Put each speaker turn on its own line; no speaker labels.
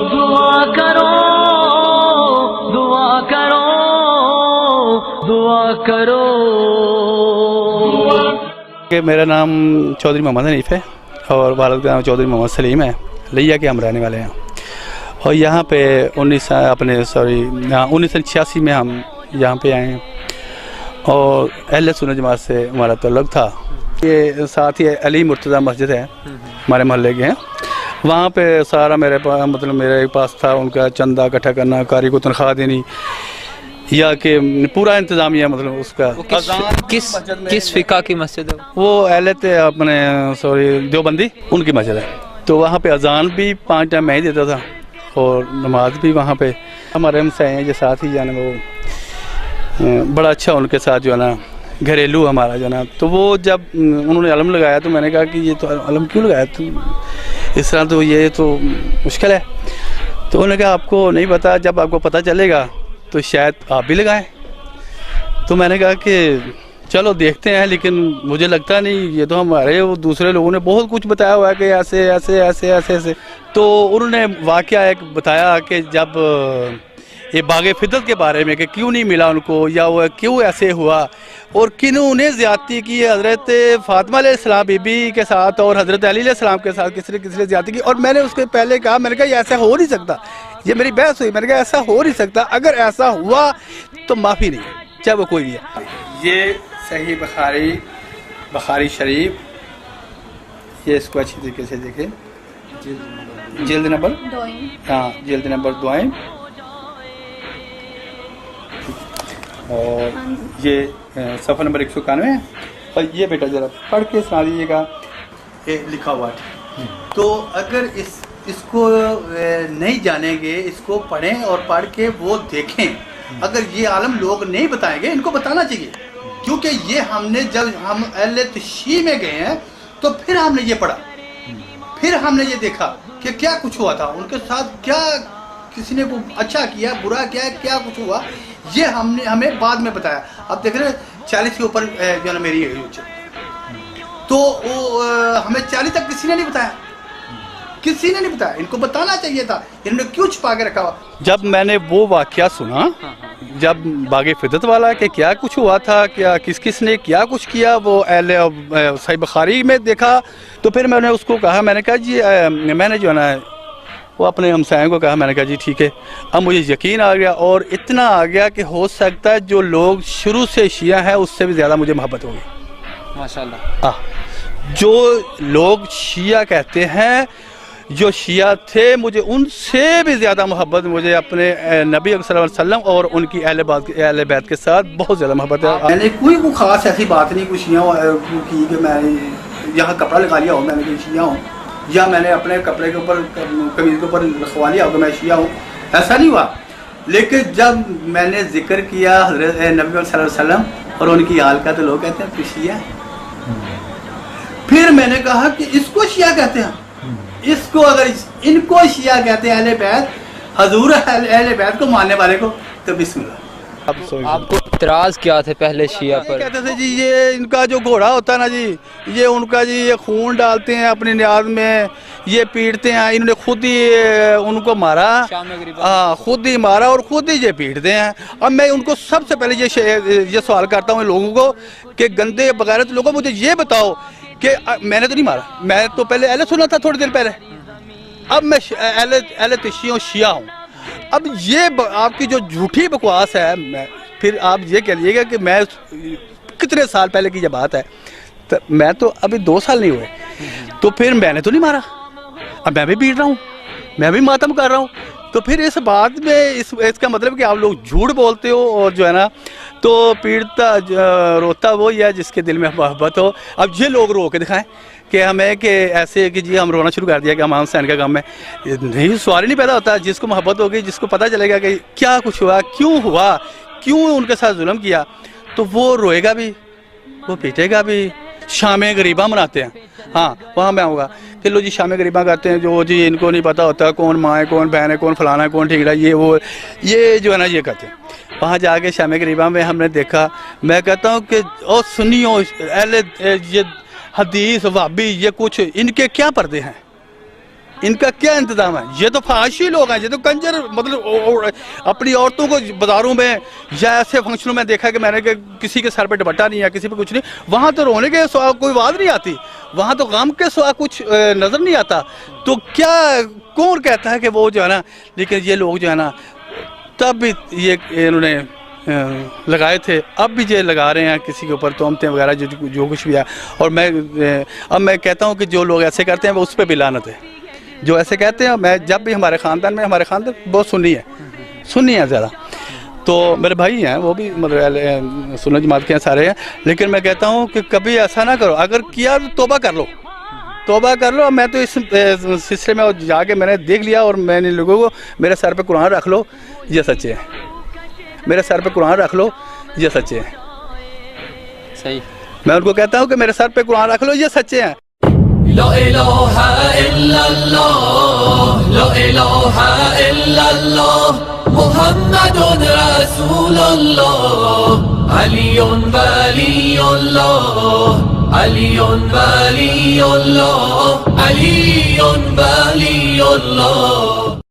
دعا کرو دعا کرو دعا کرو.
کہ میرا نام چودھری محمد حنیف ہے اور والد کا نام چودھری محمد سلیم ہے. لیا کے ہم رہنے والے ہیں اور یہاں پہ 1986 میں ہم یہاں پہ آئے ہیں اور اہل سنت جماعت سے ہمارا تعلق تھا. یہ ساتھ ہی علی مرتضیٰ مسجد ہے ہمارے محلے کے ہیں. وہاں پہ سارا میرے پاس تھا ان کا چندہ اکٹھا کرنا, قاری کو تنخواہ دینی یا کہ پورا انتظامیہ مطلب اس کا.
کس فقہ کی مسجد ہے
وہ اہل تھے اپنے دیوبندی, ان کی مسجد ہے. تو وہاں پہ اذان بھی 5 ٹائم میں ہی دیتا تھا اور نماز بھی وہاں پہ. ہمارے ہم سے ہیں جو ساتھ ہی جو ہے نا وہ بڑا اچھا ان کے ساتھ جو ہے نا گھریلو ہمارا جو ہے نا. تو وہ جب انہوں نے علم لگایا تو میں نے کہا کہ یہ تو علم کیوں لگایا تو اس طرح, تو یہ تو مشکل ہے. تو انہوں نے کہا آپ کو نہیں پتا, جب آپ کو پتہ چلے گا تو شاید آپ بھی لگائیں. تو میں نے کہا کہ چلو دیکھتے ہیں, لیکن مجھے لگتا نہیں, یہ تو ہمارے وہ دوسرے لوگوں نے بہت کچھ بتایا ہوا ہے کہ ایسے ایسے ایسے ایسے ایسے. تو انہوں نے واقعہ ایک بتایا کہ جب یہ باغ فطرت کے بارے میں کہ کیوں نہیں ملا ان کو, یا وہ کیوں ایسے ہوا اور کنہوں نے زیادتی کی, حضرت فاطمہ علیہ السلام بی بی کے ساتھ اور حضرت علی علیہ السلام کے ساتھ کس نے زیادتی کی. اور میں نے اس کے پہلے کہا, میں نے کہا یہ ایسا ہو نہیں سکتا, یہ میری بحث ہوئی, میں نے کہا ایسا ہو نہیں سکتا, اگر ایسا ہوا تو معافی نہیں چاہے وہ کوئی بھی ہے. یہ صحیح بخاری شریف, یہ اس کو اچھی طریقے سے دیکھیں, جلد نمبر 2, ہاں جلد نمبر 2, اور یہ صفحہ نمبر 191 ہے. اور یہ بیٹا ذرا پڑھ کے سنا دیجیے گا, لکھا ہوا ہے. تو اگر اس کو نہیں جانیں گے, اس کو پڑھیں اور پڑھ کے وہ دیکھیں. اگر یہ عالم لوگ نہیں بتائیں گے, ان کو بتانا چاہیے, کیونکہ یہ ہم نے جب ہم اہل تشیع میں گئے ہیں تو پھر ہم نے یہ پڑھا, پھر ہم نے یہ دیکھا کہ کیا کچھ ہوا تھا ان کے ساتھ, کیا کسی نے اچھا کیا برا کیا, کیا کچھ ہوا, یہ ہمیں بعد میں بتایا. اب دیکھ رہے 40 کے اوپر جو ہے نا میری ایج, تو ہمیں 40 تک کسی نے نہیں بتایا, کسی نے نہیں بتایا. ان کو بتانا چاہیے تھا, انہوں نے کیوں چھپا کے رکھا ہوا. جب میں نے وہ واقعہ سنا, جب باغ فطرت والا کہ کیا کچھ ہوا تھا, کیا کس نے کیا کچھ کیا, وہ اہل صحیح بخاری میں دیکھا, تو پھر میں نے اس کو کہا, میں نے کہا جی میں نے جو ہے نا وہ اپنے ہمسائوں کو کہا, میں نے کہا جی ٹھیک ہے. اب مجھے یقین آ گیا, اور اتنا آ گیا کہ ہو سکتا ہے جو لوگ شروع سے شیعہ ہیں اس سے بھی زیادہ مجھے محبت ہوگی ماشاءاللہ. جو لوگ شیعہ کہتے ہیں, جو شیعہ تھے, مجھے ان سے بھی زیادہ محبت مجھے اپنے نبی صلی اللہ علیہ وسلم اور ان کی اہل بیت کے ساتھ بہت زیادہ محبت ہے. میں نے کوئی خاص ایسی بات نہیں کوئی شیعہ کی کہ میں یہاں کپڑا لگا لیا ہوں میں نے شیعہ ہوں, یا میں نے اپنے کپڑے کے اوپر قمیض کے اوپر لکھوا لیا ہو کہ میں شیعہ ہوں, ایسا نہیں ہوا. لیکن جب میں نے ذکر کیا حضرت نبی صلی اللہ علیہ وسلم اور ان کی حال کا, تو لوگ کہتے ہیں کہ شیعہ. پھر میں نے کہا کہ اس کو شیعہ کہتے ہیں, اس کو اگر ان کو شیعہ کہتے ہیں اہل بیت, حضور اہل بیت کو ماننے والے کو, تو بسم اللہ.
آپ کو اعتراض کیا تھے پہلے شیعہ پر؟
کہتے تھے جی یہ ان کا جو گھوڑا ہوتا ہے نا جی, یہ ان کا جی یہ خون ڈالتے ہیں اپنی نیاز میں, یہ پیٹتے ہیں, انہوں نے خود ہی ان کو مارا, ہاں خود ہی مارا اور خود ہی یہ پیٹتے ہیں. اب میں ان کو سب سے پہلے یہ سوال کرتا ہوں ان لوگوں کو کہ گندے بغیرت لوگوں, مجھے یہ بتاؤ کہ میں نے تو نہیں مارا, میں تو پہلے اہل سنت تھا تھوڑی دیر پہلے, اب میں اہل تشیع شیعہ ہوں. اب یہ آپ کی جو جھوٹی بکواس ہے, پھر آپ یہ کہہ لیجیے گا کہ میں کتنے سال پہلے کی یہ بات ہے, تو میں تو ابھی 2 سال نہیں ہوئے, تو پھر میں نے تو نہیں مارا, اب میں بھی پیٹ رہا ہوں, میں بھی ماتم کر رہا ہوں. تو پھر اس بات میں اس کا مطلب کہ آپ لوگ جھوٹ بولتے ہو, اور جو ہے نا تو پیٹتا روتا وہی ہے جس کے دل میں محبت ہو. اب یہ لوگ رو کے دکھائیں کہ ہمیں کہ ایسے کہ جی ہم رونا شروع کر دیا کہ امام حسین کا غم ہے, نہیں, سوال ہی نہیں پیدا ہوتا. جس کو محبت ہوگی, جس کو پتہ چلے گا کہ کیا کچھ ہوا, کیوں ان کے ساتھ ظلم کیا, تو وہ روئے گا بھی, وہ پیٹے گا بھی. شام غریبہ مناتے ہیں, ہاں وہاں میں آؤں گا کہ لو جی شام غریبہ کرتے ہیں, جو جی ان کو نہیں پتہ ہوتا کون ماں ہے, کون بہن ہے, کون فلانا ہے, کون ٹھیکڑا, یہ جو ہے نا یہ کرتے ہیں. وہاں جا کے شام غریبہ میں ہم نے دیکھا, میں کہتا ہوں کہ او سنیوں اہل یہ حدیث وہابی, یہ کچھ ان کے کیا پردے ہیں, ان کا کیا انتظام ہے؟ یہ تو فحاشی لوگ ہیں، یہ تو کنجر، مطلب اپنی عورتوں کو بازاروں میں یا ایسے فنکشنوں میں دیکھا کہ میں نے کہ کسی کے سر پہ دوپٹہ نہیں ہے، کسی پہ کچھ نہیں، وہاں تو رونے کے سوا کوئی آواز نہیں آتی، وہاں تو غم کے سوا کچھ نظر نہیں آتا، تو کیا کون کہتا ہے کہ وہ جو ہے نا، لیکن یہ لوگ جو ہے نا تب بھی یہ انہوں نے لگائے تھے، اب بھی یہ لگا رہے ہیں کسی کے اوپر تہمتیں وغیرہ جو کچھ بھی ہے، اور اب میں کہتا ہوں کہ جو لوگ ایسے کرتے ہیں وہ اس پہ بھی لعنت ہے، جو ایسے کہتے ہیں. میں جب بھی ہمارے خاندان بہت سنی ہے زیادہ، تو میرے بھائی ہیں وہ بھی مطلب سنت جماعت کے ہیں سارے ہیں، لیکن میں کہتا ہوں کہ کبھی ایسا نہ کرو، اگر کیا تو توبہ کر لو. میں تو اس سلسلے میں جا کے میں نے دیکھ لیا، اور میں نے لوگوں کو میرے سر پہ قرآن رکھ لو یہ سچے ہیں، میرے سر پہ قرآن رکھ لو یہ سچے ہیں.
صحیح.
میں ان کو کہتا ہوں کہ میرے سر پہ قرآن رکھ لو یہ سچے ہیں.
لا الہ الا اللہ، لا الہ الا اللہ، محمد رسول اللہ، علی ولی اللہ، علی ولی اللہ، علی ولی اللہ.